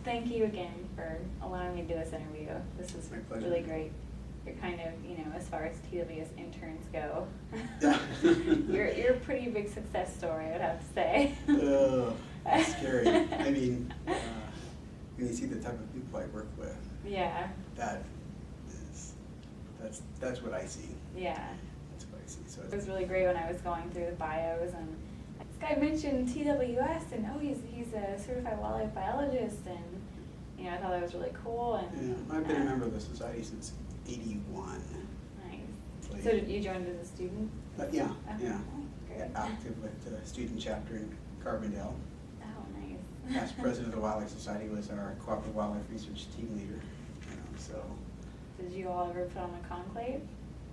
thank you again for allowing me to do this interview. This is My pleasure. really great. You're kind of, as far as TWS interns go, Yeah. you're a pretty big success story, I would have to say. It's scary. I mean, when you see the type of people I work with, Yeah. That's what I see. Yeah. That's what I see. So It was really great when I was going through the bios, and this guy mentioned TWS, and he's a certified wildlife biologist, and I thought that was really cool. And yeah, I've been a member of the society since '81. Nice. Like, So you joined as a student? Yeah, Okay. yeah. Great. Active with the student chapter in Carbondale. Oh, nice. Past president of the Wildlife Society, was our cooperative wildlife research team leader. So. Did you all ever put on a conclave?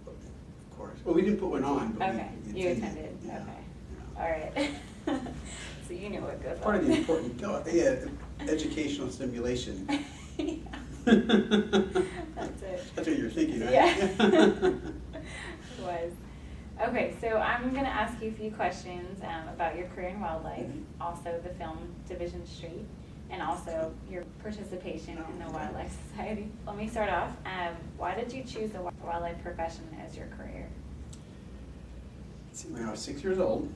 Of course. Well, we didn't put one on, but Okay, we you attended. Yeah, Okay. yeah. All right. So you know what goes on. Part of the important, educational stimulation. Yeah. That's it. That's what you're thinking, right? Yeah. It was. Okay, so I'm going to ask you a few questions about your career in wildlife, also the film Division Street, and also your participation in the Wildlife Society. Let me start off. Why did you choose the wildlife profession as your career? See, when I was 6 years old,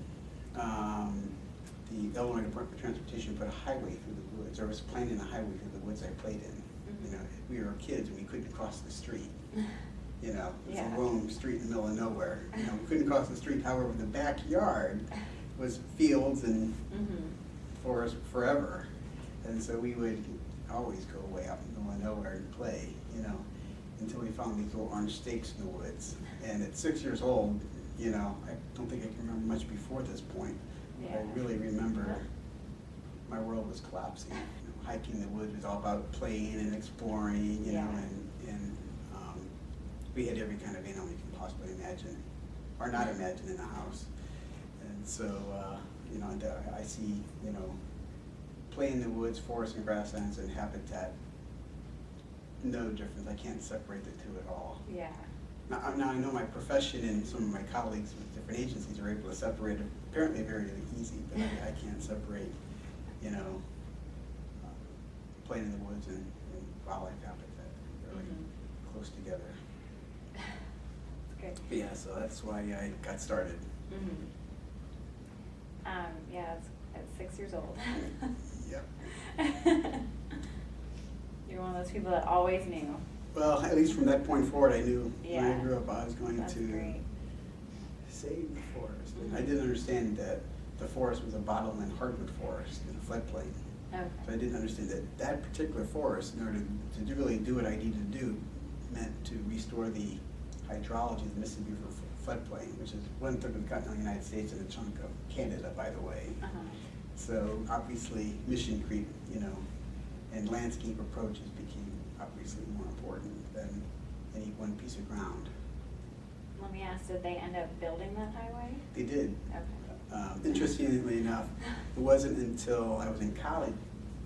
the Illinois Department of Transportation put a highway through the woods, or was planning a highway through the woods I played in. Mm-hmm. We were kids and we couldn't cross the street. It's Yeah. a lone street in the middle of nowhere. We couldn't cross the street. However, the backyard was fields and forest forever. And so we would always go way out in the middle of nowhere and play, until we found these little orange stakes in the woods. And at 6 years old, I don't think I can remember much before this point. Yeah. I really remember my world was collapsing. Hiking the woods was all about playing and exploring, Yeah. and we had every kind of animal you can possibly imagine, or not imagine in the house. And so, I see, play in the woods, forests and grasslands and habitat, no difference. I can't separate the two at all. Yeah. Now I know my profession and some of my colleagues with different agencies are able to separate it apparently very easy, but I can't separate, playing in the woods and wildlife habitat. They're really close together. That's good. But yeah, so that's why I got started. Yeah, it's at 6 years old. Yep. You're one of those people that always knew. Well, at least from that point forward, I knew when I Yeah. grew up I was going That's to great. save the forest. And I didn't understand that the forest was a bottomland hardwood forest in a floodplain. Okay. So I didn't understand that that particular forest, in order to really do what I needed to do, meant to restore the hydrology of the Mississippi River floodplain, which is 1/3 of the continental United States and a chunk of Canada, by the way. So obviously, mission creep, and landscape approaches became obviously more important than any one piece of ground. Let me ask, did they end up building that highway? They did. Okay. Interestingly enough, it wasn't until I was in college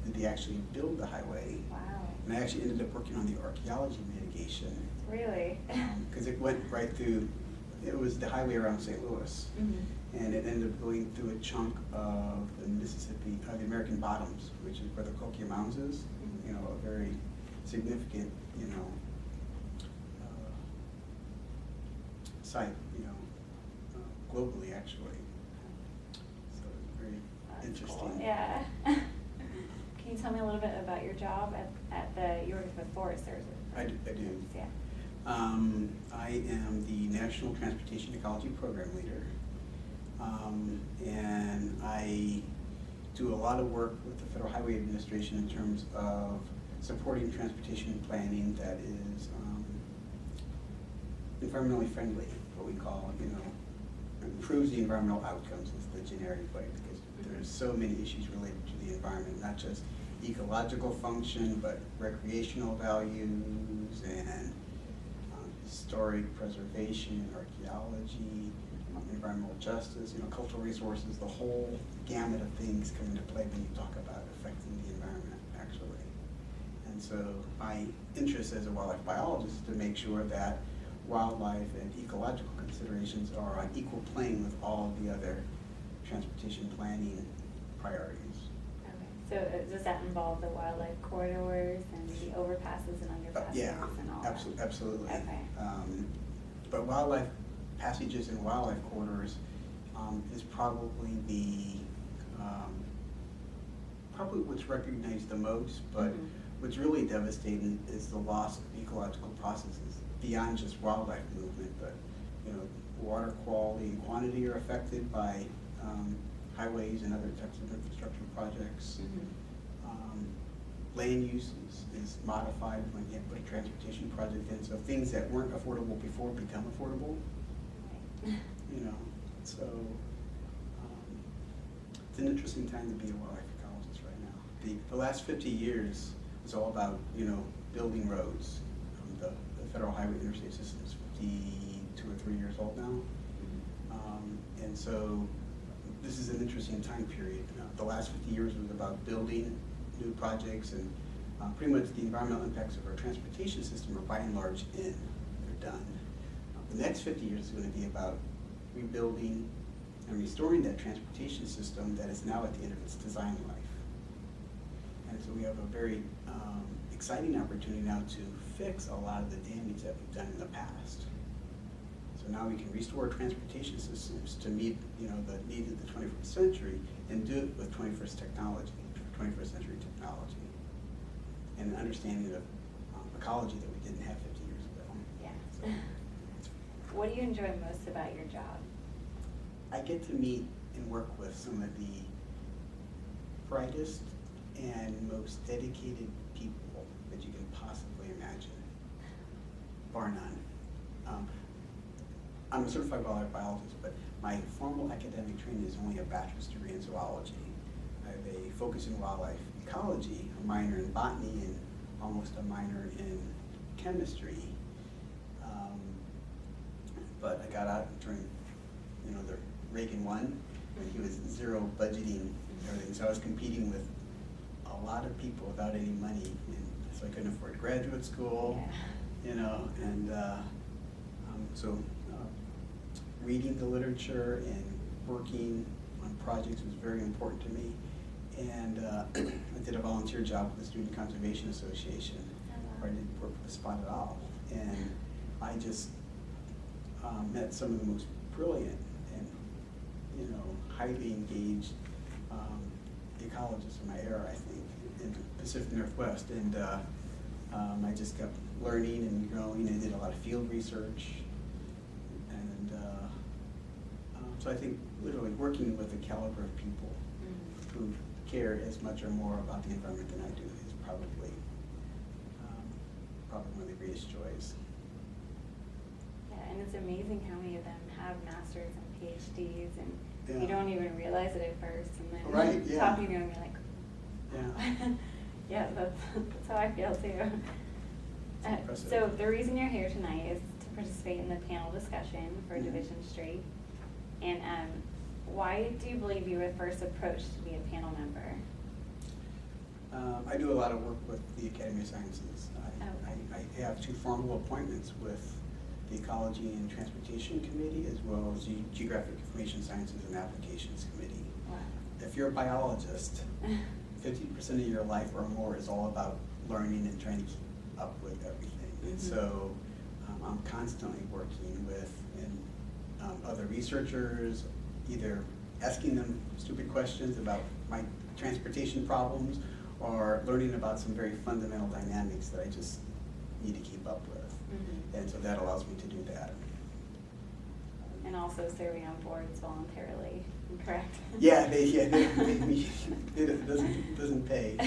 that they actually built the highway. Wow. And I actually ended up working on the archaeology mitigation. Really? Because it went right through, it was the highway around St. Louis. And it ended up going through a chunk of the Mississippi, the American Bottoms, which is where the Coquille Mounds is. A very significant, site, globally actually. So it's very That's interesting. cool. Yeah. Can you tell me a little bit about your job at the, you work with Forest Service? I do. Yeah. I am the National Transportation Ecology Program Leader. And I do a lot of work with the Federal Highway Administration in terms of supporting transportation planning that is environmentally friendly, what we call, improves the environmental outcomes is the generic way, because there's so many issues related to the environment, not just ecological function, but recreational values and historic preservation, archaeology, environmental justice, cultural resources, the whole gamut of things come into play when you talk about affecting the environment, actually. And so my interest as a wildlife biologist is to make sure that wildlife and ecological considerations are on equal plane with all of the other transportation planning priorities. Okay. So does that involve the wildlife corridors and the overpasses and underpasses Yeah, and all that? absolutely. Okay. But wildlife passages and wildlife corridors is probably probably what's recognized the most, but Mhm. what's really devastating is the loss of ecological processes beyond just wildlife movement, but water quality and quantity are affected by highways and other types of infrastructure projects. Land use is modified when you put a transportation project in, so things that weren't affordable before become affordable. So it's an interesting time to be a wildlife ecologist right now. The last 50 years was all about building roads. The federal highway interstate system is 52 or 3 years old now, and so this is an interesting time period. The last 50 years was about building new projects, and pretty much the environmental impacts of our transportation system are by and large in. They're done. The next 50 years is going to be about rebuilding and restoring that transportation system that is now at the end of its design life. And so we have a very exciting opportunity now to fix a lot of the damage that we've done in the past. So now we can restore transportation systems to meet the needs of the 21st century and do it with 21st century technology, and an understanding of ecology that we didn't have 50 years ago. Yeah. So, What do you enjoy most about your job? I get to meet and work with some of the brightest and most dedicated people that you can possibly imagine, bar none. I'm a certified wildlife biologist, but my formal academic training is only a bachelor's degree in zoology. I have a focus in wildlife ecology, a minor in botany, and almost a minor in chemistry. But I got out during, the Reagan one, when he was zero budgeting and everything. So I was competing with a lot of people without any money, and so I couldn't afford graduate school, so reading the literature and working on projects was very important to me. And I did a volunteer job with the Student Conservation Association, where I did work with the spotted owl. And I just met some of the most brilliant and highly engaged ecologists in my era, I think, in the Pacific Northwest. And I just kept learning and growing. I did a lot of field research. And so I think literally working with a caliber of people who care as much or more about the environment than I do is probably one of the greatest joys. Yeah, and it's amazing how many of them have masters and PhDs, and Yeah. you don't even realize it at first, and then Right, yeah. talking to them, you're like, Yeah. yeah, that's how I feel too. Impressive. So the reason you're here tonight is to participate in the panel discussion for Mhm. Division Street. And why do you believe you were first approached to be a panel member? I do a lot of work with the Academy of Sciences. I have 2 formal appointments with the Ecology and Transportation Committee, as well as the Geographic Information Sciences and Applications Committee. Wow. If you're a biologist, 50% of your life or more is all about learning and trying to keep up with everything. And so I'm constantly working with other researchers, either asking them stupid questions about my transportation problems, or learning about some very fundamental dynamics that I just need to keep up with. And so that allows me to do that. And also serving on boards voluntarily, correct? Yeah, it doesn't pay.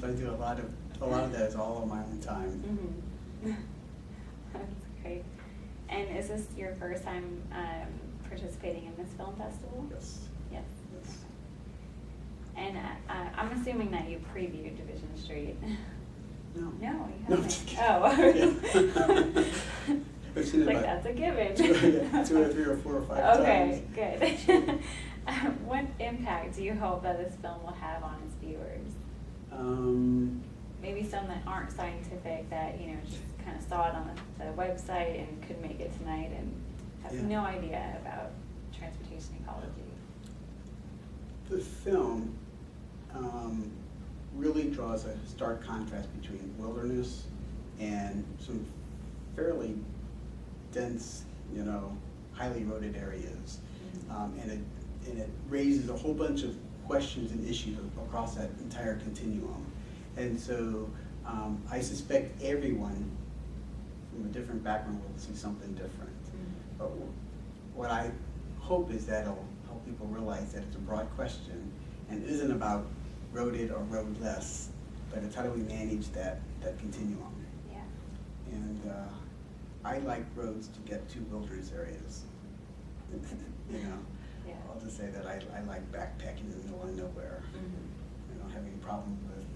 So I do a lot of that is all on my own time. That's great. And is this your first time participating in this film festival? Yes. Yes. Yes. And I'm assuming that you previewed Division Street. No. No, you No, haven't. just kidding. Oh. I've seen it Like, about that's a given. 2 or 3 or 4 or 5 times. Okay, good. What impact do you hope that this film will have on its viewers? Maybe some that aren't scientific, that just kind of saw it on the website and could make it tonight and have Yeah. no idea about transportation ecology. The film really draws a stark contrast between wilderness and some fairly dense, highly eroded areas. And it raises a whole bunch of questions and issues across that entire continuum. And so I suspect everyone from a different background will see something different. But what I hope is that it'll help people realize that it's a broad question and it isn't about roaded or roadless, but it's how do we manage that continuum. Yeah. And I like roads to get to wilderness areas. Yeah. I'll just say that I like backpacking in the middle of nowhere. I don't have any problem with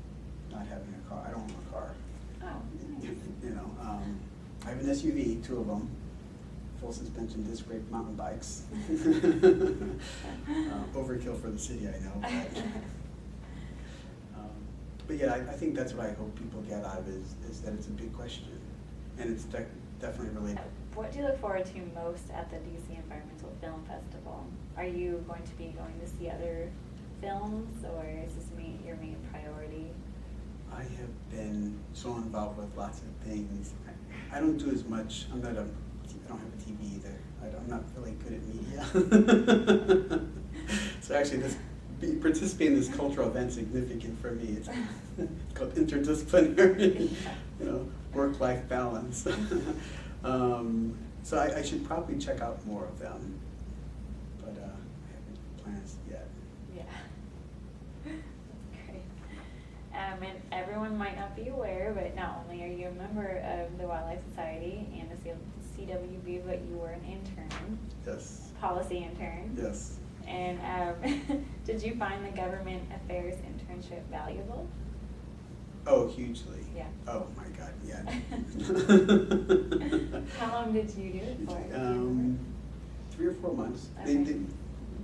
not having a car. I don't own a car. Oh, nice. I have an SUV, 2 of them, full suspension disc brake mountain bikes. Overkill for the city, I know. But yeah, I think that's what I hope people get out of it is that it's a big question, and it's definitely related. What do you look forward to most at the DC Environmental Film Festival? Are you going to be going to see other films, or is this your main priority? I have been so involved with lots of things. I don't do as much. I don't have a TV either. I'm not really good at media. So actually, participating in this cultural event is significant for me. It's called interdisciplinary, work-life balance. So I should probably check out more of them, but I haven't plans yet. Yeah, that's great. And everyone might not be aware, but not only are you a member of the Wildlife Society and the CWB, but you were an intern. Yes. Policy intern. Yes. And did you find the government affairs internship valuable? Oh, hugely. Yeah. Oh my God, yeah. How long did you do it for? 3 or 4 months. Okay.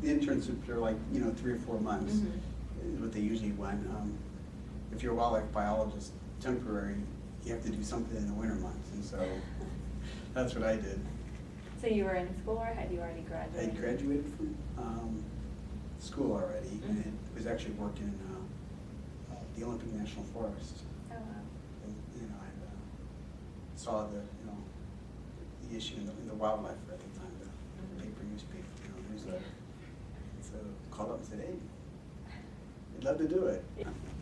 The internships are like 3 or 4 months. Is what they usually want. If you're a wildlife biologist, temporary, you have to do something in the winter months, and so that's what I did. So you were in school, or had you already graduated? I graduated from school already, and it was actually working in the Olympic National Forest. Oh wow. And, I saw the issue in the wildlife at the time, the newspaper, newsletter. So called up and said, hey, I'd love to do it.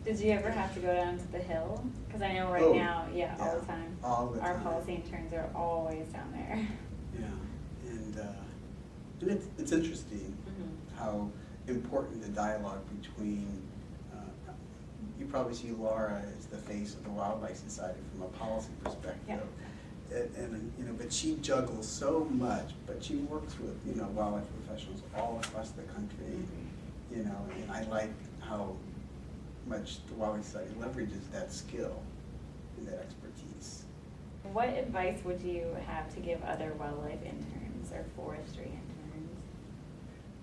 Did you ever have to go down to the Hill? Because I know now, all the time. All the time. Our policy interns are always down there. Yeah, and it's interesting how important the dialogue between, you probably see Laura as the face of the Wildlife Society from a policy perspective. Yeah. And but she juggles so much, but she works with, wildlife professionals all across the country, and I like how much the Wildlife Society leverages that skill and that expertise. What advice would you have to give other wildlife interns or forestry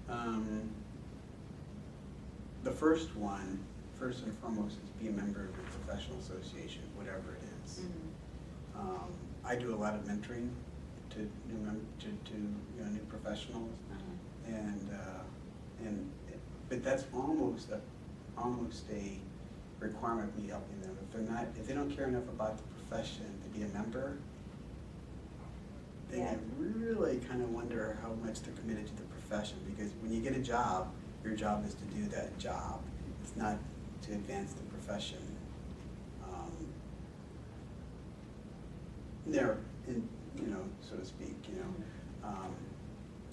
interns? The first and foremost, is be a member of your professional association, whatever it is. I do a lot of mentoring to new professionals, but that's almost a requirement of me helping them. If they don't care enough about the profession to be a member, then you really kind of wonder how much they're committed to the profession, because when you get a job, your job is to do that job. It's not to advance the profession. So to speak,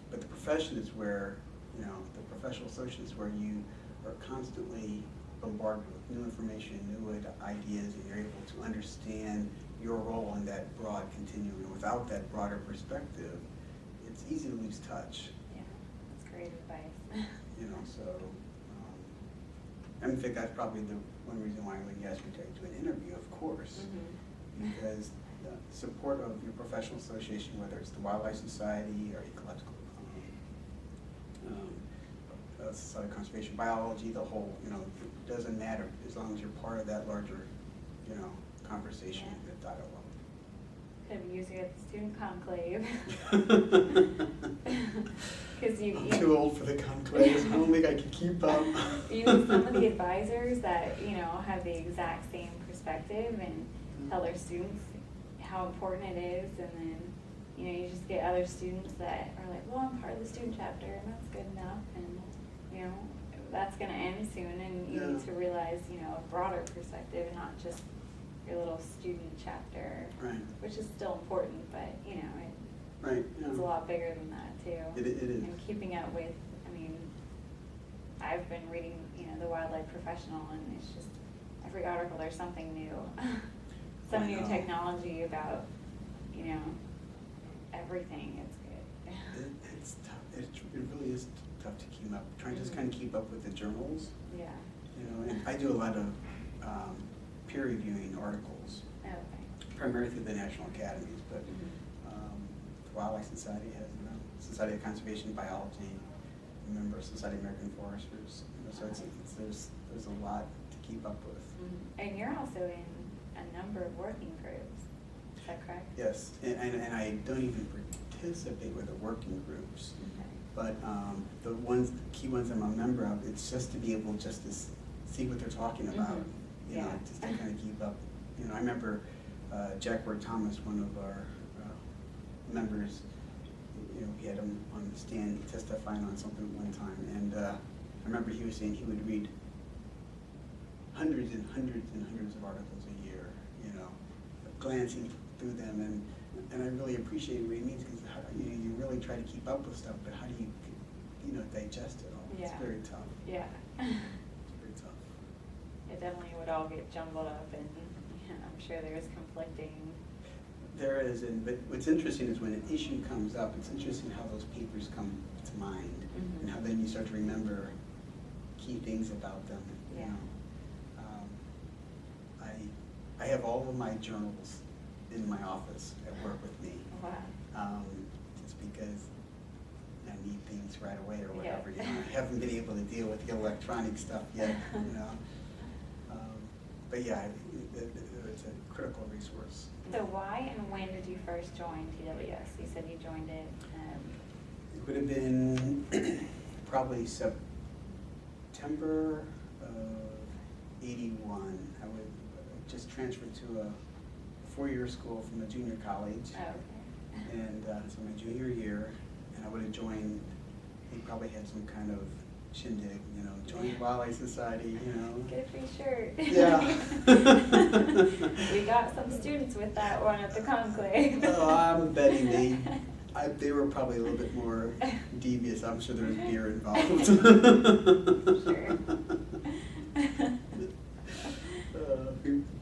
but the profession is where, the professional association is where you are constantly bombarded with new information, new ideas, and you're able to understand your role in that broad continuum. And without that broader perspective, it's easy to lose touch. Yeah, that's great advice. In fact, that's probably the one reason why when you asked me to do an interview, of course, because the support of your professional association, whether it's the Wildlife Society or Ecological Society of Conservation Biology, the whole, it doesn't matter as long as you're part of that larger, conversation, the dialogue. Have you used it at the student conclave? Because I'm too old for the conclaves. I don't think I can keep up. You need some of the advisors that, have the exact same perspective and tell their students how important it is, and then, you just get other students that are like, well, I'm part of the student chapter, and that's good enough, and, that's gonna end soon, and you need to realize, a broader perspective and not just your little student chapter, Right. which is still important, but, Right. it's a lot bigger than that too. It is. And keeping up with, I've been reading, the Wildlife Professional, and it's just, every article there's something new. Some new technology about, everything. It's good. It's tough. It really is tough to keep up. Trying to just kind of keep up with the journals. Yeah. And I do a lot of peer reviewing articles, Okay. primarily through the National Academies, but the Wildlife Society has Society of Conservation Biology, a member of Society of American Foresters. So there's a lot to keep up with. And you're also in a number of working groups. Is that correct? Yes, and I don't even participate with the working groups. Okay. But the key ones I'm a member of, it's just to be able just to see what they're talking about, just to kind of keep up. I remember Jack Ward Thomas, one of our members, we had him on the stand testifying on something one time, and I remember he was saying he would read hundreds and hundreds and hundreds of articles a year, glancing through them, and I really appreciate what he means, because you really try to keep up with stuff, but how do you digest it all? Yeah. It's very tough. Yeah. It's very tough. It definitely would all get jumbled up, and I'm sure there's conflicting. There is, but what's interesting is when an issue comes up, it's interesting how those papers come to mind, and how then you start to remember key things about them. Yeah. I have all of my journals in my office at work with me. Wow. Just because I need things right away or whatever. Yeah. I haven't been able to deal with the electronic stuff yet. But yeah, it's a critical resource. So why and when did you first join TWS? You said you joined it. It would have been probably September of '81. I would just transferred to a 4-year school from a junior college. Oh, okay. And so my junior year, and I would have joined, he probably had some kind of shindig, join the Wildlife Society, Get a free shirt. Yeah. We got some students with that one at the conclave. Oh, I'm betting they were probably a little bit more devious. I'm sure there was beer involved. Sure.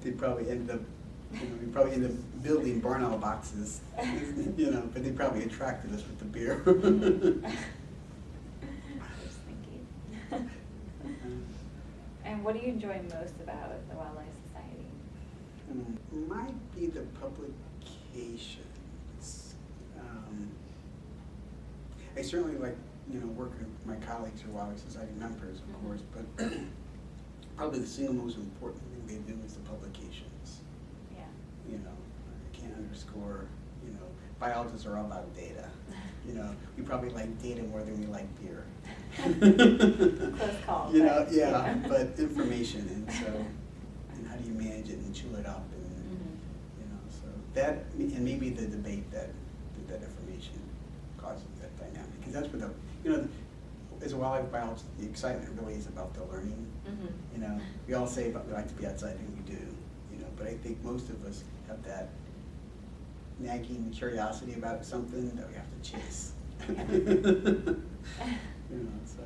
They probably ended up, building barn owl boxes, but they probably attracted us with the beer. Just thinking. And what do you enjoy most about the Wildlife Society? Might be the publications. I certainly like, working with my colleagues who are Wildlife Society members, of course, but probably the single most important thing they do is the publications. Yeah. I can't underscore, biologists are all about data. We probably like data more than we like beer. Close call. Yeah, but information, and how do you manage it and chew it up, and so that, and maybe the debate that information causes that dynamic, because that's what as a wildlife biologist, the excitement really is about the learning. We all say we like to be outside, and we do, but I think most of us have that nagging curiosity about something that we have to chase. So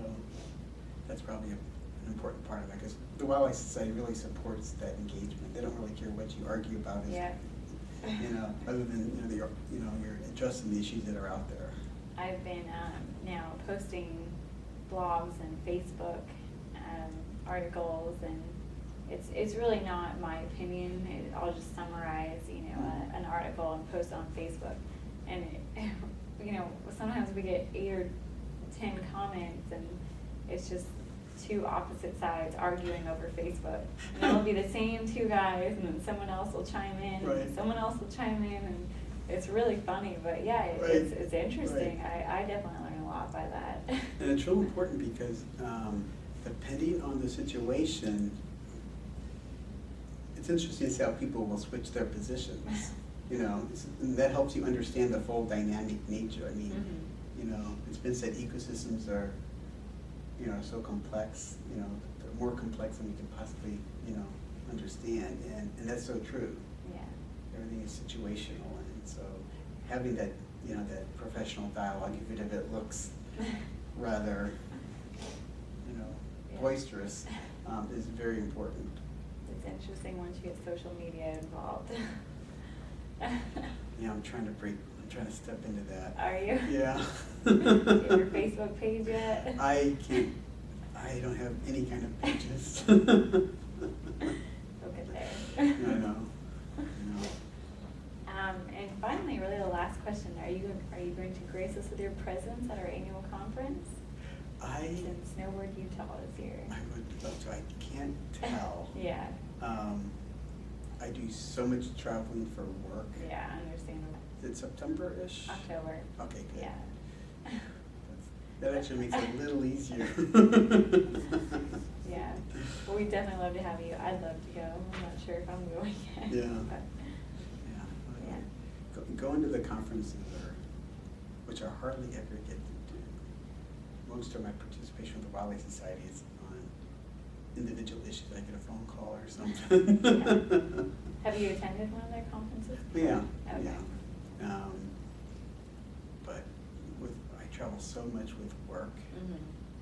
that's probably an important part of that, because the Wildlife Society really supports that engagement. They don't really care what you argue about, other than you're addressing the issues that are out there. I've been now posting blogs and Facebook articles, and it's really not my opinion. I'll just summarize, an article and post it on Facebook, and sometimes we get 8 or 10 comments, and it's just two opposite sides arguing over Facebook. And it'll be the same two guys, and then someone else will chime in, Right. and someone else will chime in, and It's really funny, but yeah, Right. it's interesting. Right. I definitely learn a lot by that. And it's real important because depending on the situation, it's interesting to see how people will switch their positions. You know, and that helps you understand the full dynamic nature. I mean, Mhm. you know, it's been said ecosystems are, you know, so complex. You know, they're more complex than we can possibly, you know, understand, and that's so true. Yeah. Everything is situational, and so having that, you know, that professional dialogue, even if it looks rather, you know, Yeah. boisterous, is very important. It's interesting once you get social media involved. Yeah, I'm trying to step into that. Are you? Yeah. Do you have your Facebook page yet? I don't have any kind of pages. Look at there. I know. And finally, really the last question, are you going to grace us with your presence at our annual conference? It's in Snowboard, Utah this year. I would love to. I can't tell. Yeah. I do so much traveling for work. Yeah, understandable. Is it September-ish? October. Okay, good. Yeah. That actually makes it a little easier. Yeah. Well, we'd definitely love to have you. I'd love to go. I'm not sure if I'm going yet. Yeah. But, yeah. Going to the conferences which I hardly ever get to do. Most of my participation with the Wildlife Society is on individual issues. I get a phone call or something. Yeah. Have you attended one of their conferences? Yeah, Okay. yeah. But I travel so much with work Mhm.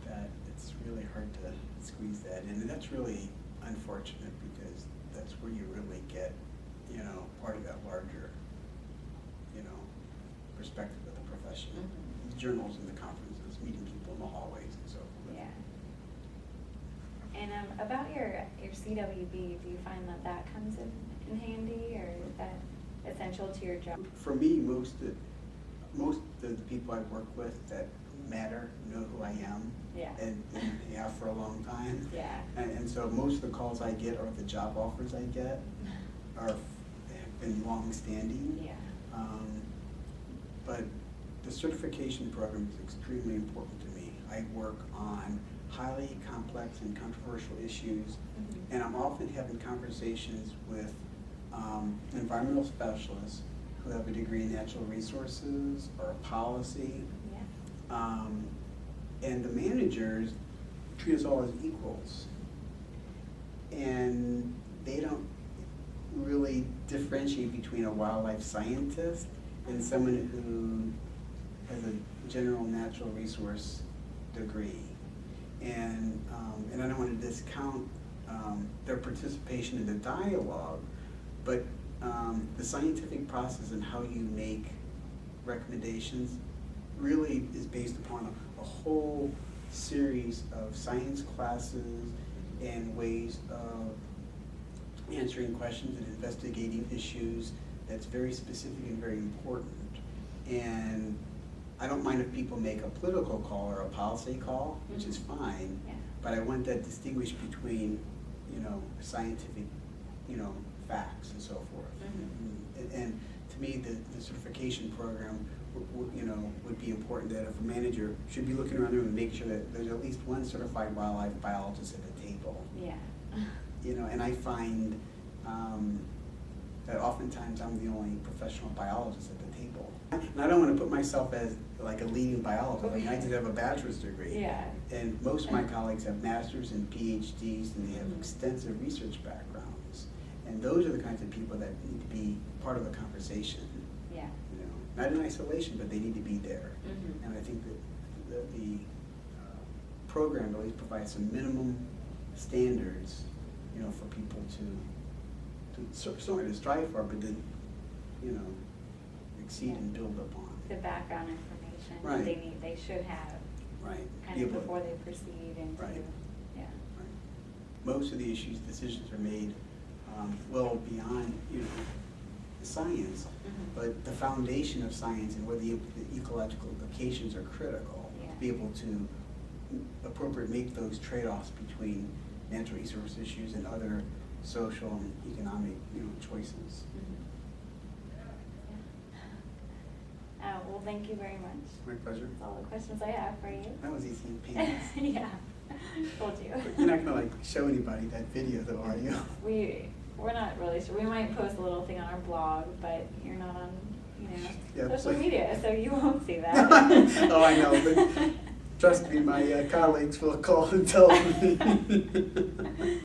that it's really hard to squeeze that in. And that's really unfortunate because that's where you really get, you know, part of that larger, you know, perspective of the profession. Mhm. The journals and the conferences, meeting people in the hallways and so forth. Yeah. And about your CWB, do you find that comes in handy, or is that essential to your job? For me, most of the people I work with that matter know who I am. Yeah. And they have for a long time. Yeah. And so most of the calls I get or the job offers I get have been long-standing. Yeah. But the certification program is extremely important to me. I work on highly complex and controversial issues, Mhm. and I'm often having conversations with environmental specialists who have a degree in natural resources or policy. Yeah. And the managers treat us all as equals. And they don't really differentiate between a wildlife scientist and someone who has a general natural resource degree. And I don't want to discount their participation in the dialogue, but the scientific process and how you make recommendations really is based upon a whole series of science classes and ways of answering questions and investigating issues that's very specific and very important. And I don't mind if people make a political call or a policy call, which is fine, Yeah. but I want that distinguished between, you know, scientific, you know, facts and so forth. Mhm. And to me, the certification program you know, would be important, that if a manager should be looking around the room and making sure that there's at least one certified wildlife biologist at the table. Yeah. You know, and I find that oftentimes I'm the only professional biologist at the table. And I don't want to put myself as like a leading biologist. I mean, I just have a bachelor's degree. Yeah. And most of my colleagues have masters and PhDs, and they have extensive research backgrounds. And those are the kinds of people that need to be part of the conversation. Yeah. You know, not in isolation, but they need to be there. Mhm. And I think that the program at least provides some minimum standards, you know, for people to certainly to strive for, but then, you know, exceed and build upon. The background information that Right. they should have Right. kind Be of able to- before they proceed into, Right. yeah. Right. Most of the decisions are made well beyond, you know, the science, Mhm. but the foundation of science and where the ecological implications are critical. Yeah. To be able to make those trade-offs between natural resource issues and other social and economic, you know, choices. Mhm. Yeah. Well, thank you very much. My pleasure. That's all the questions I have for you. That was easy and painless. Yeah, told you. But you're not gonna like show anybody that video though, are you? We're not really sure. We might post a little thing on our blog, but you're not on, Yeah, social please. media, so you won't see that. Oh, I know, but trust me, my colleagues will call and tell me.